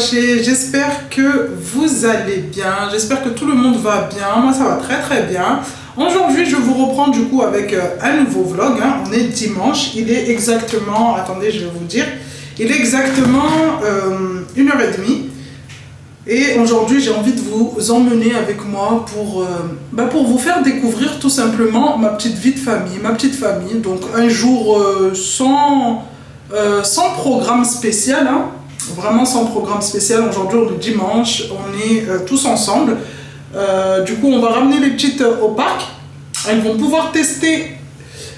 gâchés, j'espère que vous allez bien, j'espère que tout le monde va bien, moi ça va très très bien. Aujourd'hui je vous reprends du coup avec un nouveau vlog, on est dimanche, il est exactement, attendez je vais vous dire, il est exactement 1h30. Et aujourd'hui j'ai envie de vous emmener avec moi pour vous faire découvrir tout simplement ma petite vie de famille, ma petite famille. Donc un jour sans programme spécial, vraiment sans programme spécial. Aujourd'hui on est dimanche, on est tous ensemble. Du coup on va ramener les petites au parc. Elles vont pouvoir tester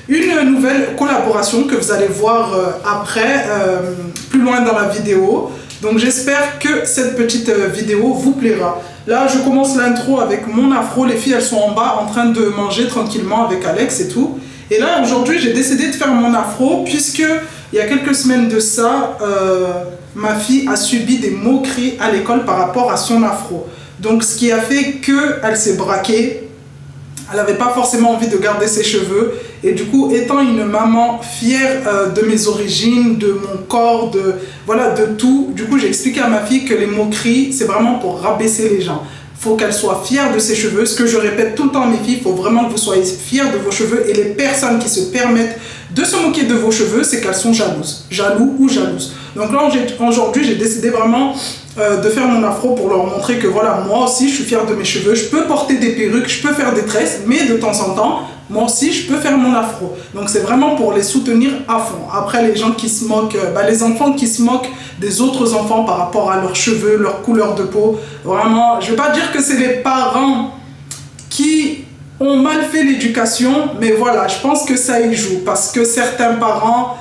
une nouvelle collaboration que vous allez voir après, plus loin dans la vidéo. Donc j'espère que cette petite vidéo vous plaira. Là je commence l'intro avec mon afro, les filles elles sont en bas en train de manger tranquillement avec Alex et tout. Et là aujourd'hui j'ai décidé de faire mon afro puisque il y a quelques semaines de ça, ma fille a subi des moqueries à l'école par rapport à son afro. Donc ce qui a fait qu'elle s'est braquée. Elle n'avait pas forcément envie de garder ses cheveux. Et du coup, étant une maman fière de mes origines, de mon corps, de tout, du coup, j'ai expliqué à ma fille que les moqueries, c'est vraiment pour rabaisser les gens. Il faut qu'elle soit fière de ses cheveux. Ce que je répète tout le temps à mes filles, il faut vraiment que vous soyez fiers de vos cheveux. Et les personnes qui se permettent de se moquer de vos cheveux, c'est qu'elles sont jalouses. Jaloux ou jalouses. Donc là, aujourd'hui, j'ai décidé vraiment de faire mon afro pour leur montrer que voilà, moi aussi, je suis fière de mes cheveux. Je peux porter des perruques, je peux faire des tresses, mais de temps en temps, moi aussi, je peux faire mon afro. Donc c'est vraiment pour les soutenir à fond. Après, les gens qui se moquent, les enfants qui se moquent des autres enfants par rapport à leurs cheveux, leur couleur de peau, vraiment, je ne vais pas dire que c'est les parents qui ont mal fait l'éducation, mais voilà, je pense que ça y joue. Parce que certains parents,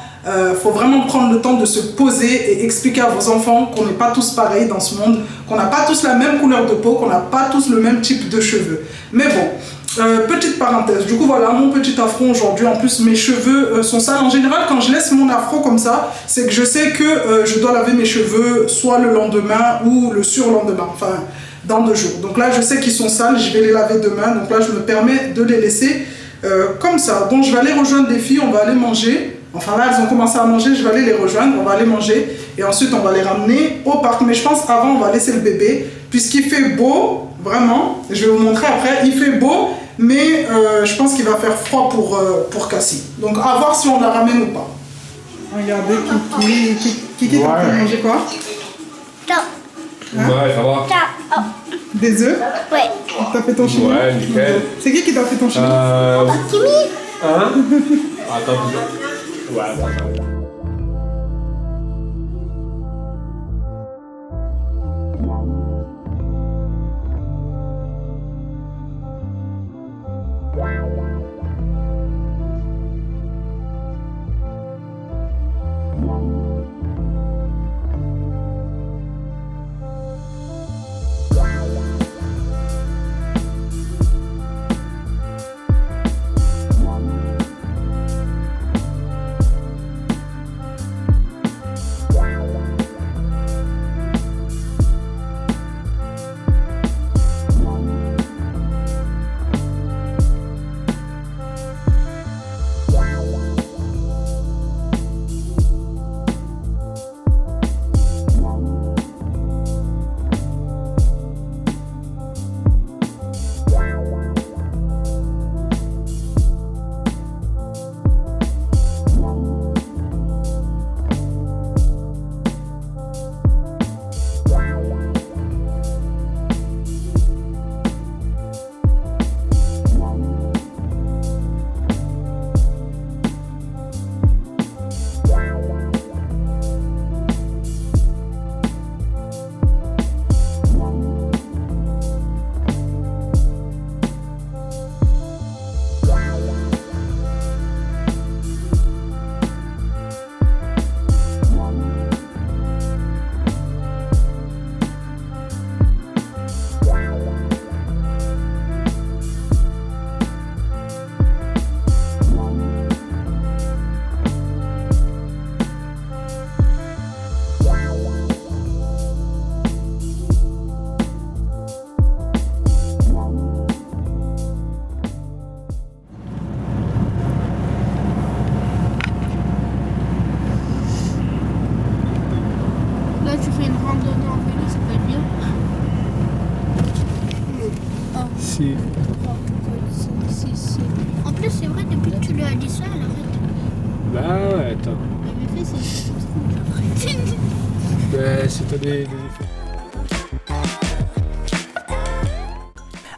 faut vraiment prendre le temps de se poser et expliquer à vos enfants qu'on n'est pas tous pareils dans ce monde, qu'on n'a pas tous la même couleur de peau, qu'on n'a pas tous le même type de cheveux. Mais bon, petite parenthèse, du coup voilà mon petit afro aujourd'hui. En plus mes cheveux sont sales. En général quand je laisse mon afro comme ça, c'est que je sais que je dois laver mes cheveux soit le lendemain ou le surlendemain, enfin dans 2 jours. Donc là je sais qu'ils sont sales, je vais les laver demain, donc là je me permets de les laisser comme ça. Donc je vais aller rejoindre les filles, on va aller manger. Enfin là, elles ont commencé à manger, je vais aller les rejoindre, on va aller manger et ensuite on va les ramener au parc. Mais je pense avant, on va laisser le bébé puisqu'il fait beau, vraiment. Je vais vous montrer après, il fait beau, mais je pense qu'il va faire froid pour Cassie. Donc à voir si on la ramène ou pas. Regardez, Kiki, t'as fait manger quoi? Ouais, ça va. Oh. Des œufs? Ouais. T'as fait ton chignon? Ouais, nickel. C'est qui t'a fait ton chignon? Kimi? Hein? Attends. Ouais, attends. ici. En plus, c'est vrai, depuis que tu lui as dit ça, elle arrête. Bah ouais, attends. Mais mes fesses, c'est Bah, si t'as des effets.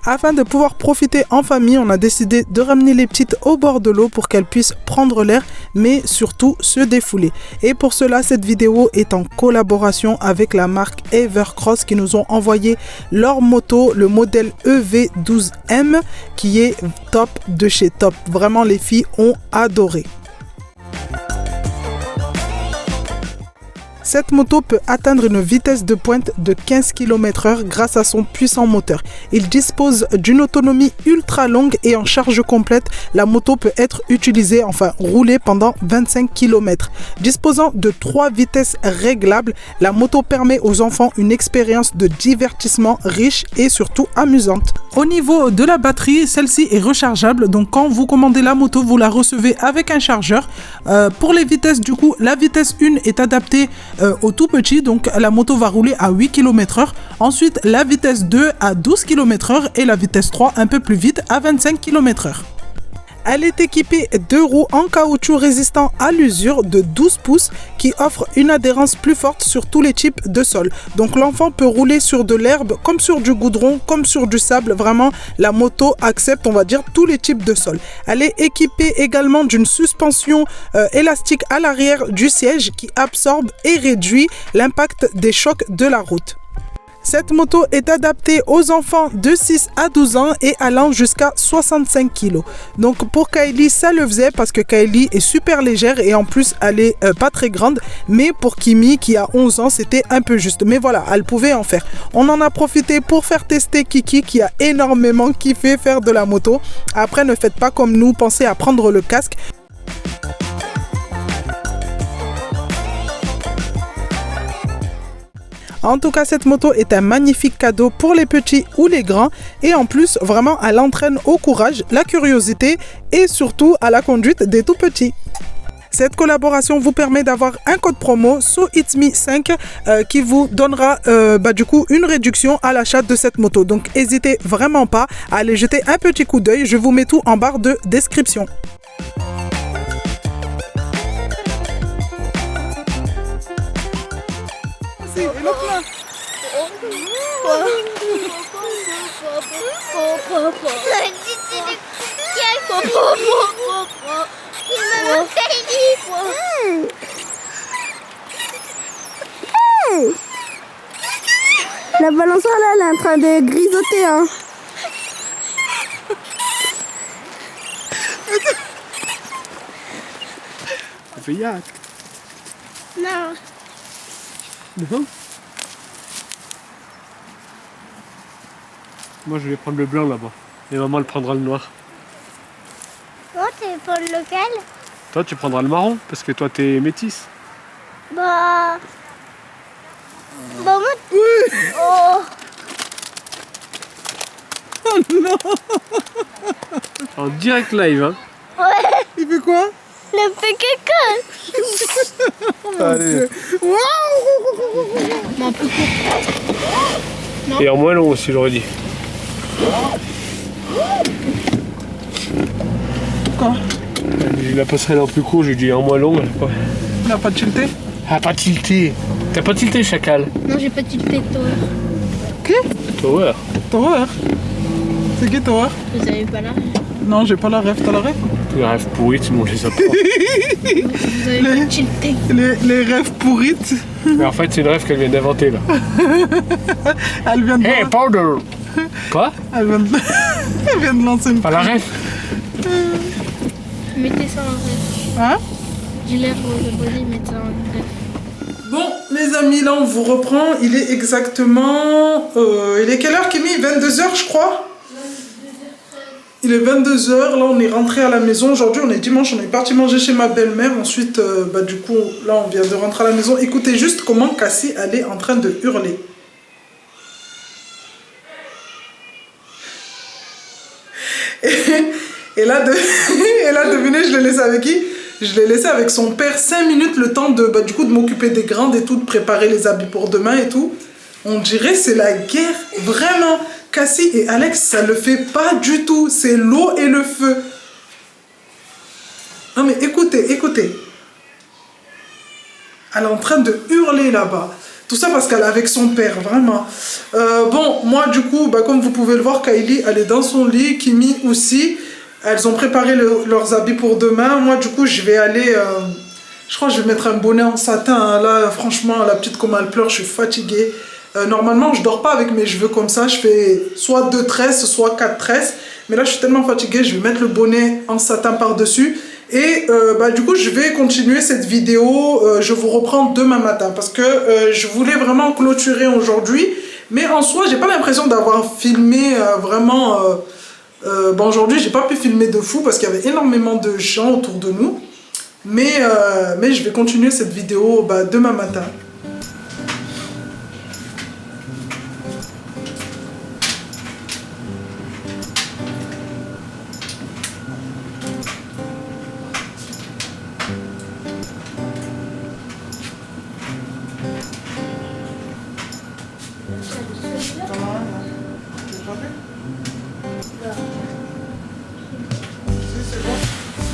Afin de pouvoir profiter en famille, on a décidé de ramener les petites au bord de l'eau pour qu'elles puissent prendre l'air, mais surtout se défouler. Et pour cela, cette vidéo est en collaboration avec la marque Evercross qui nous ont envoyé leur moto, le modèle EV12M, qui est top de chez top. Vraiment, les filles ont adoré. Cette moto peut atteindre une vitesse de pointe de 15 km/h grâce à son puissant moteur. Il dispose d'une autonomie ultra longue et en charge complète, la moto peut être utilisée, enfin roulée pendant 25 km. Disposant de 3 vitesses réglables, la moto permet aux enfants une expérience de divertissement riche et surtout amusante. Au niveau de la batterie, celle-ci est rechargeable, donc quand vous commandez la moto, vous la recevez avec un chargeur. Pour les vitesses, du coup, la vitesse 1 est adaptée au tout petit, donc la moto va rouler à 8 km/h. Ensuite, la vitesse 2 à 12 km/h et la vitesse 3 un peu plus vite à 25 km/h. Elle est équipée de roues en caoutchouc résistant à l'usure de 12 pouces qui offrent une adhérence plus forte sur tous les types de sol. Donc l'enfant peut rouler sur de l'herbe, comme sur du goudron, comme sur du sable. Vraiment, la moto accepte, on va dire, tous les types de sol. Elle est équipée également d'une suspension élastique à l'arrière du siège qui absorbe et réduit l'impact des chocs de la route. Cette moto est adaptée aux enfants de 6 à 12 ans et allant jusqu'à 65 kg. Donc pour Kylie, ça le faisait parce que Kylie est super légère et en plus elle est pas très grande. Mais pour Kimi qui a 11 ans, c'était un peu juste. Mais voilà, elle pouvait en faire. On en a profité pour faire tester Kiki qui a énormément kiffé faire de la moto. Après, ne faites pas comme nous, pensez à prendre le casque. En tout cas, cette moto est un magnifique cadeau pour les petits ou les grands. Et en plus, vraiment, elle entraîne au courage, la curiosité et surtout à la conduite des tout petits. Cette collaboration vous permet d'avoir un code promo SoItsMe5 qui vous donnera du coup une réduction à l'achat de cette moto. Donc n'hésitez vraiment pas à aller jeter un petit coup d'œil. Je vous mets tout en barre de description. La balançoire là, elle est en train de grisoter, hein. Ça fait yacht. Non. Non. Moi je vais prendre le blanc là-bas. Et maman elle prendra le noir. Toi, t'es pour lequel? Toi tu prendras le marron parce que toi t'es métisse. Bah moi... Oui. Oh. Oh non! En direct live, hein. Ouais. Il fait quoi? Il a fait caca. Oh mon Allez. Dieu! Waouh! Non, plus court. Et en moins long aussi j'aurais dit. Quoi? Il a passé en plus court, j'ai dit en moins long. Il n'a pas tilté? Ah, pas tilté. T'as pas tilté, chacal? Non, j'ai pas tilté Tower. Qui? Tower. Tower? C'est qui Tower? Vous avez pas la rêve. Non, j'ai pas la rêve, t'as la rêve? Les rêves pourris, tout le monde les apprend. Vous avez pas tilté. Les rêves pourrites. Mais en fait, c'est une rêve qu'elle vient d'inventer là. Elle vient de... Hey, powder! Quoi? Elle vient de... Elle vient de lancer une... Pas la rêve? Mettez ça en rêve. Hein? J'ai l'air aux abonnés, mettez ça en rêve. Bon, les amis, là, on vous reprend. Il est exactement... il est quelle heure, Kimi? 22h, je crois? Il est 22h. Là, on est rentré à la maison. Aujourd'hui, on est dimanche. On est parti manger chez ma belle-mère. Ensuite, du coup, là, on vient de rentrer à la maison. Écoutez juste comment Cassie, elle est en train de hurler. Et là, devinez, je l'ai laissé avec qui? Je l'ai laissé avec son père 5 minutes, le temps de, du coup, de m'occuper des grandes et tout, de préparer les habits pour demain et tout. On dirait c'est la guerre, vraiment. Cassie et Alex, ça le fait pas du tout. C'est l'eau et le feu. Non mais écoutez, écoutez. Elle est en train de hurler là-bas. Tout ça parce qu'elle est avec son père, vraiment. Bon, moi du coup, bah, comme vous pouvez le voir, Kylie, elle est dans son lit. Kimi aussi. Elles ont préparé leurs habits pour demain. Moi du coup, je vais aller... je crois que je vais mettre un bonnet en satin. Hein. Là, franchement, la petite, comme elle pleure, je suis fatiguée. Normalement, je dors pas avec mes cheveux comme ça. Je fais soit 2 tresses, soit 4 tresses. Mais là, je suis tellement fatiguée, je vais mettre le bonnet en satin par-dessus. Et bah, du coup, je vais continuer cette vidéo. Je vous reprends demain matin parce que je voulais vraiment clôturer aujourd'hui. Mais en soi, j'ai pas l'impression d'avoir filmé vraiment... bon, aujourd'hui, j'ai pas pu filmer de fou parce qu'il y avait énormément de gens autour de nous. Mais je vais continuer cette vidéo bah, demain matin.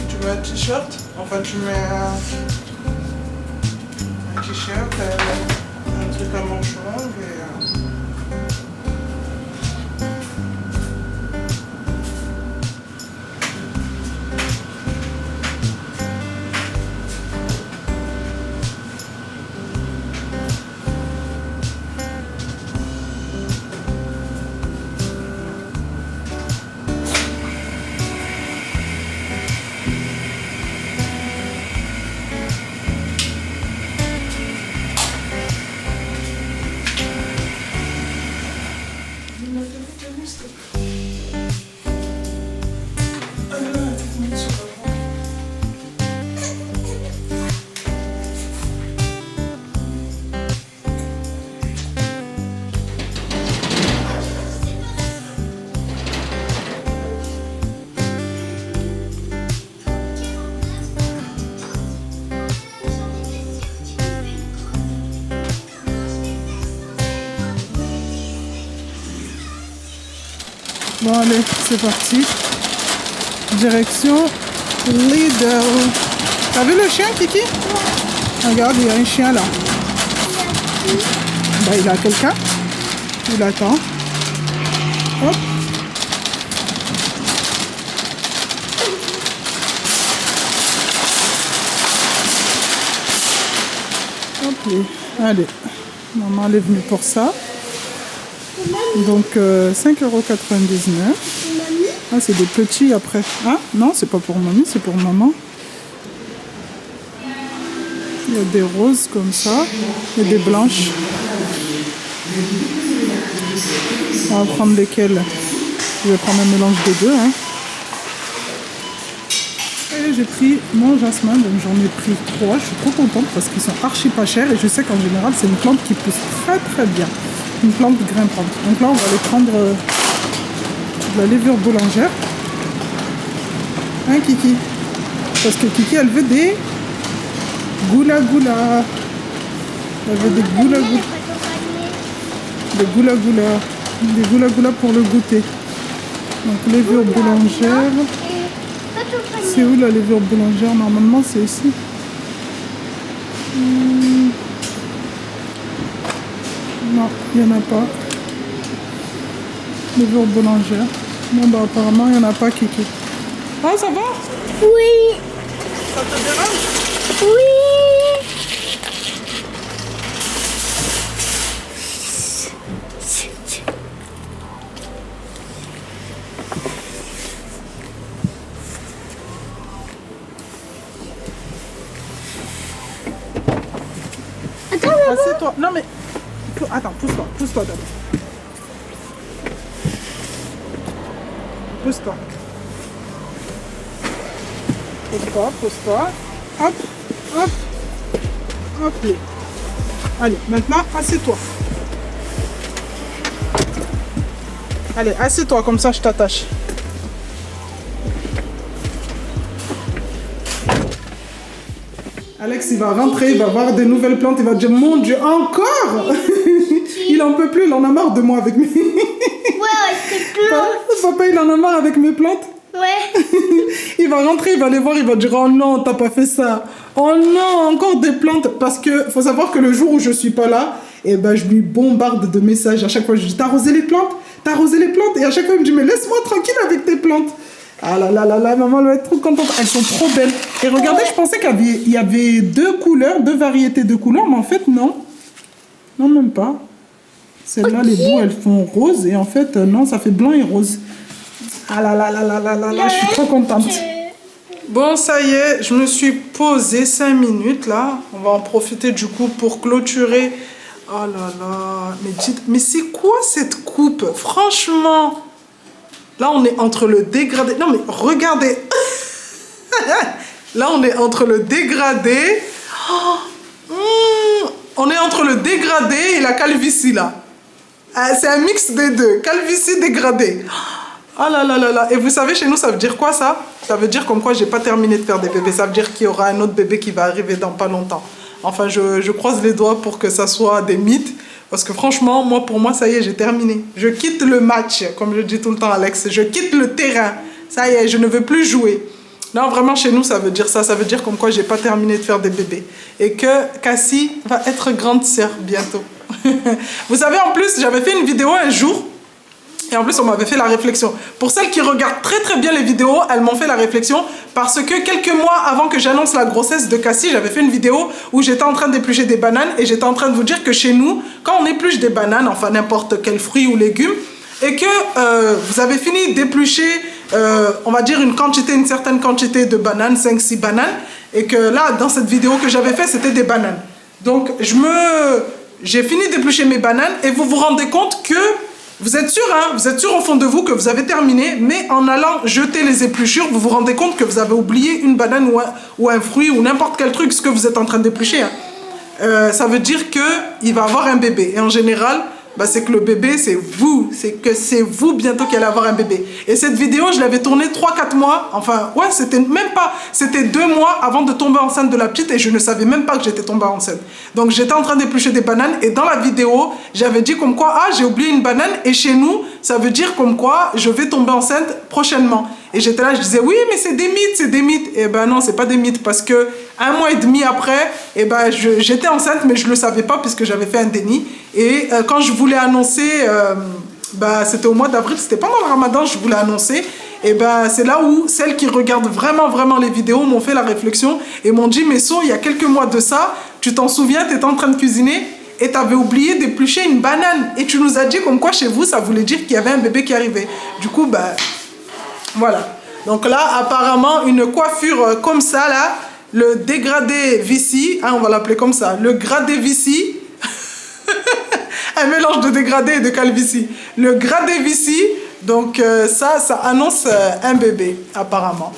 Tu mets un t-shirt, enfin tu mets un t-shirt, un truc à manches longues et... Bon allez, c'est parti. Direction Lidl. T'as vu le chien, Kiki? Regarde, il y a un chien là. Bah, il a quelqu'un. Il attend. Hop. Hop. Allez. Maman elle est venue pour ça. Donc 5,99 €. Ah, c'est des petits après. Ah, non, c'est pas pour mamie, c'est pour maman. Il y a des roses comme ça et des blanches. On va prendre lesquelles? Je vais prendre un mélange des deux. Hein. Et j'ai pris mon jasmin, donc j'en ai pris 3. Je suis trop contente parce qu'ils sont archi pas chers et je sais qu'en général, c'est une plante qui pousse très très bien. Une plante grimpante. Donc là, on va aller prendre de la levure boulangère. Hein, Kiki? Parce que Kiki, elle veut des goula-goula. Elle veut des goula-goula. Des goula-goula. Des goula-goula pour le goûter. Donc, levure boulangère. C'est où la levure boulangère? Normalement, c'est ici. Non, il n'y en a pas. Levure boulangère. Bon, bah apparemment, il n'y en a pas, Kiki. Ah, ça va? Oui. Ça te dérange? Oui. Attends, maman. Assieds-toi. Non, mais... Attends, pousse-toi d'abord. Pousse-toi. Pousse-toi. Hop, hop, hop. Allez, maintenant, assieds-toi. Allez, assieds-toi, comme ça je t'attache. Alex, il va rentrer, il va voir des nouvelles plantes, il va dire, mon Dieu, encore. Il en peut plus, il en a marre de moi avec mes... Ouais, tes plantes. Papa, il en a marre avec mes plantes. Ouais. Il va rentrer, il va les voir, il va dire oh non, t'as pas fait ça. Oh non, encore des plantes. Parce que faut savoir que le jour où je suis pas là, eh ben, je lui bombarde de messages. À chaque fois, je dis t'as arrosé les plantes? T'as arrosé les plantes? Et à chaque fois, il me dit mais laisse-moi tranquille avec tes plantes. Ah là là là là, maman elle va être trop contente. Elles sont trop belles. Et regardez, je pensais qu'il y avait deux couleurs, deux variétés de couleurs, mais en fait, non. Non, même pas. Celles-là, les bouts, elles font rose. Et en fait, non, ça fait blanc et rose. Ah là là là là là là là, je suis trop contente. Bon, ça y est, je me suis posée 5 minutes là. On va en profiter du coup pour clôturer. Oh là là, mais c'est quoi cette coupe? Franchement, là on est entre le dégradé. Non mais regardez. Là on est entre le dégradé. On est entre le dégradé et la calvitie là. C'est un mix des deux. Calvitie, dégradé. Oh là là là là. Et vous savez, chez nous, ça veut dire quoi ça? Ça veut dire comme quoi j'ai pas terminé de faire des bébés. Ça veut dire qu'il y aura un autre bébé qui va arriver dans pas longtemps. Enfin, je croise les doigts pour que ça soit des mythes. Parce que franchement, pour moi, ça y est, j'ai terminé. Je quitte le match, comme je dis tout le temps, Alex. Je quitte le terrain. Ça y est, je ne veux plus jouer. Non, vraiment, chez nous, ça veut dire ça. Ça veut dire comme quoi j'ai pas terminé de faire des bébés. Et que Cassie va être grande sœur bientôt. Vous savez, en plus, j'avais fait une vidéo un jour. Et en plus, on m'avait fait la réflexion. Pour celles qui regardent très très bien les vidéos, elles m'ont fait la réflexion parce que quelques mois avant que j'annonce la grossesse de Cassie, j'avais fait une vidéo où j'étais en train d'éplucher des bananes et j'étais en train de vous dire que chez nous, quand on épluche des bananes, enfin n'importe quel fruit ou légume, et que vous avez fini d'éplucher, on va dire une certaine quantité de bananes, 5-6 bananes, et que là, dans cette vidéo que j'avais fait, c'était des bananes. Donc, j'ai fini d'éplucher mes bananes et vous vous rendez compte que vous êtes sûr, hein, vous êtes sûr au fond de vous que vous avez terminé, mais en allant jeter les épluchures, vous vous rendez compte que vous avez oublié une banane ou un fruit ou n'importe quel truc, ce que vous êtes en train d'éplucher. Hein. Ça veut dire qu'il va avoir un bébé. Et en général, bah, c'est que le bébé, c'est vous. C'est que c'est vous bientôt qui allez avoir un bébé. Et cette vidéo, je l'avais tournée 3-4 mois. Enfin, ouais, c'était même pas... C'était 2 mois avant de tomber enceinte de la petite et je ne savais même pas que j'étais tombée enceinte. Donc, j'étais en train d'éplucher des bananes et dans la vidéo, j'avais dit comme quoi, ah, j'ai oublié une banane et chez nous, ça veut dire comme quoi je vais tomber enceinte prochainement. Et j'étais là, je disais, oui, mais c'est des mythes, c'est des mythes. Et ben non, c'est pas des mythes parce que 1 mois et demi après, et ben j'étais enceinte, mais je le savais pas puisque j'avais fait un déni. Et quand je voulais annoncer, c'était au mois d'avril, c'était pendant le ramadan, je voulais annoncer. Et ben c'est là où celles qui regardent vraiment, vraiment les vidéos m'ont fait la réflexion et m'ont dit, mais So, il y a quelques mois de ça, tu t'en souviens, tu étais en train de cuisiner et tu avais oublié d'éplucher une banane. Et tu nous as dit comme quoi chez vous, ça voulait dire qu'il y avait un bébé qui arrivait. Du coup, voilà. Donc là, apparemment, une coiffure comme ça, là, le dégradé Vici, hein, on va l'appeler comme ça, le gradé Vici, un mélange de dégradé et de calvitie. Le gradé Vici, donc ça annonce un bébé, apparemment.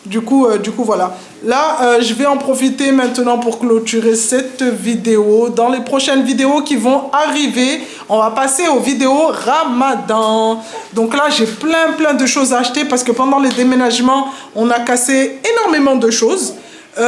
Du coup, voilà. Là, je vais en profiter maintenant pour clôturer cette vidéo. Dans les prochaines vidéos qui vont arriver, on va passer aux vidéos Ramadan. Donc là, j'ai plein de choses à acheter parce que pendant les déménagements, on a cassé énormément de choses. Les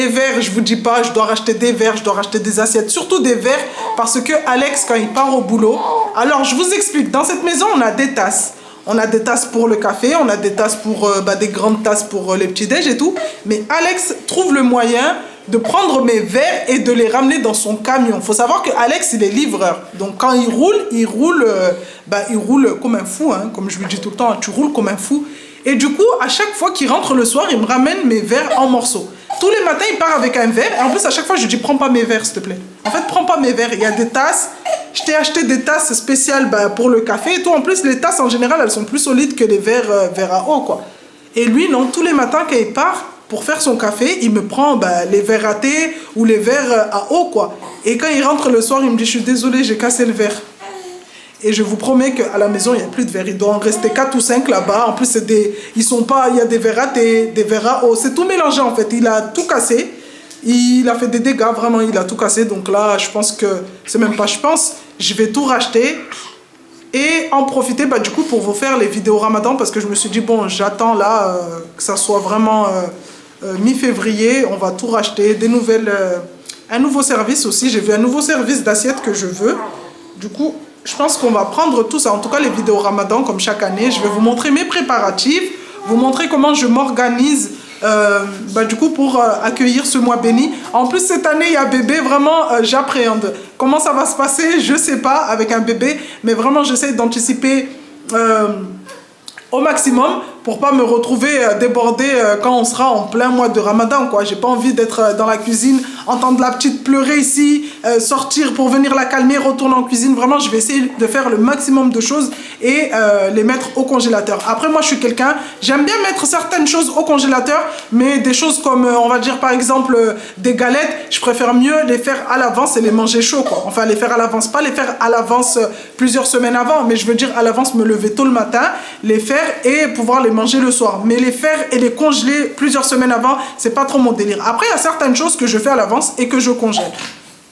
verres, je vous dis pas, je dois racheter des verres, je dois racheter des assiettes, surtout des verres parce que Alex, quand il part au boulot... Alors, je vous explique, dans cette maison, on a des tasses. On a des tasses pour le café, on a des tasses pour des grandes tasses pour les petits-déj et tout. Mais Alex trouve le moyen de prendre mes verres et de les ramener dans son camion. Il faut savoir que Alex, il est livreur. Donc quand il roule comme un fou. Hein, comme je lui dis tout le temps, tu roules comme un fou. Et du coup, à chaque fois qu'il rentre le soir, il me ramène mes verres en morceaux. Tous les matins, il part avec un verre. Et en plus, à chaque fois, je lui dis, prends pas mes verres, s'il te plaît. En fait, prends pas mes verres. Il y a des tasses. Je t'ai acheté des tasses spéciales pour le café et tout. En plus, les tasses, en général, elles sont plus solides que les verres à eau, quoi. Et lui, non, tous les matins, quand il part pour faire son café, il me prend les verres à thé ou les verres à eau, quoi. Et quand il rentre le soir, il me dit, je suis désolé, j'ai cassé le verre. Et je vous promets qu'à la maison, il n'y a plus de verres. Il doit en rester 4 ou 5 là-bas. En plus, il y a des verres à thé, des verres à eau. C'est tout mélangé, en fait. Il a tout cassé. Il a fait des dégâts, vraiment, il a tout cassé. Donc là, je pense que, c'est même pas je pense, je vais tout racheter et en profiter du coup pour vous faire les vidéos Ramadan parce que je me suis dit, bon, j'attends là que ça soit vraiment mi-février. On va tout racheter, des nouvelles, un nouveau service aussi. J'ai vu un nouveau service d'assiette que je veux. Du coup, je pense qu'on va prendre tout ça. En tout cas, les vidéos Ramadan, comme chaque année, je vais vous montrer mes préparatifs, vous montrer comment je m'organise du coup pour accueillir ce mois béni. En plus, cette année, il y a bébé, vraiment, j'appréhende. Comment ça va se passer, je sais pas, avec un bébé, mais vraiment, j'essaie d'anticiper au maximum pour pas me retrouver débordé quand on sera en plein mois de Ramadan, quoi. J'ai pas envie d'être dans la cuisine, entendre la petite pleurer ici, sortir pour venir la calmer, retourner en cuisine. Vraiment, je vais essayer de faire le maximum de choses et les mettre au congélateur. Après, moi, je suis quelqu'un, j'aime bien mettre certaines choses au congélateur, mais des choses comme, on va dire, par exemple, des galettes, je préfère mieux les faire à l'avance et les manger chaud, quoi. Enfin, les faire à l'avance, pas les faire à l'avance plusieurs semaines avant, mais je veux dire à l'avance, me lever tôt le matin, les faire et pouvoir les manger le soir. Mais les faire et les congeler plusieurs semaines avant, c'est pas trop mon délire. Après, il y a certaines choses que je fais à l'avance et que je congèle.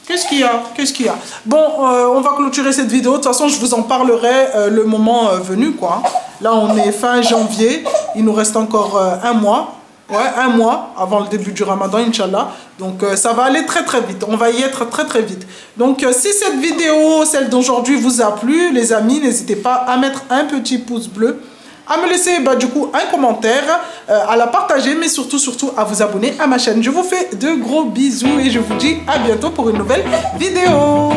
Qu'est-ce qu'il y a? Qu'est-ce qu'il y a? Bon, on va clôturer cette vidéo. De toute façon, je vous en parlerai le moment venu, quoi. Là, on est fin janvier. Il nous reste encore un mois. Ouais, un mois avant le début du Ramadan, Inch'Allah. Donc, ça va aller très très vite. On va y être très très vite. Donc, si cette vidéo, celle d'aujourd'hui, vous a plu, les amis, n'hésitez pas à mettre un petit pouce bleu, à me laisser du coup un commentaire, à la partager, mais surtout à vous abonner à ma chaîne. Je vous fais de gros bisous et je vous dis à bientôt pour une nouvelle vidéo.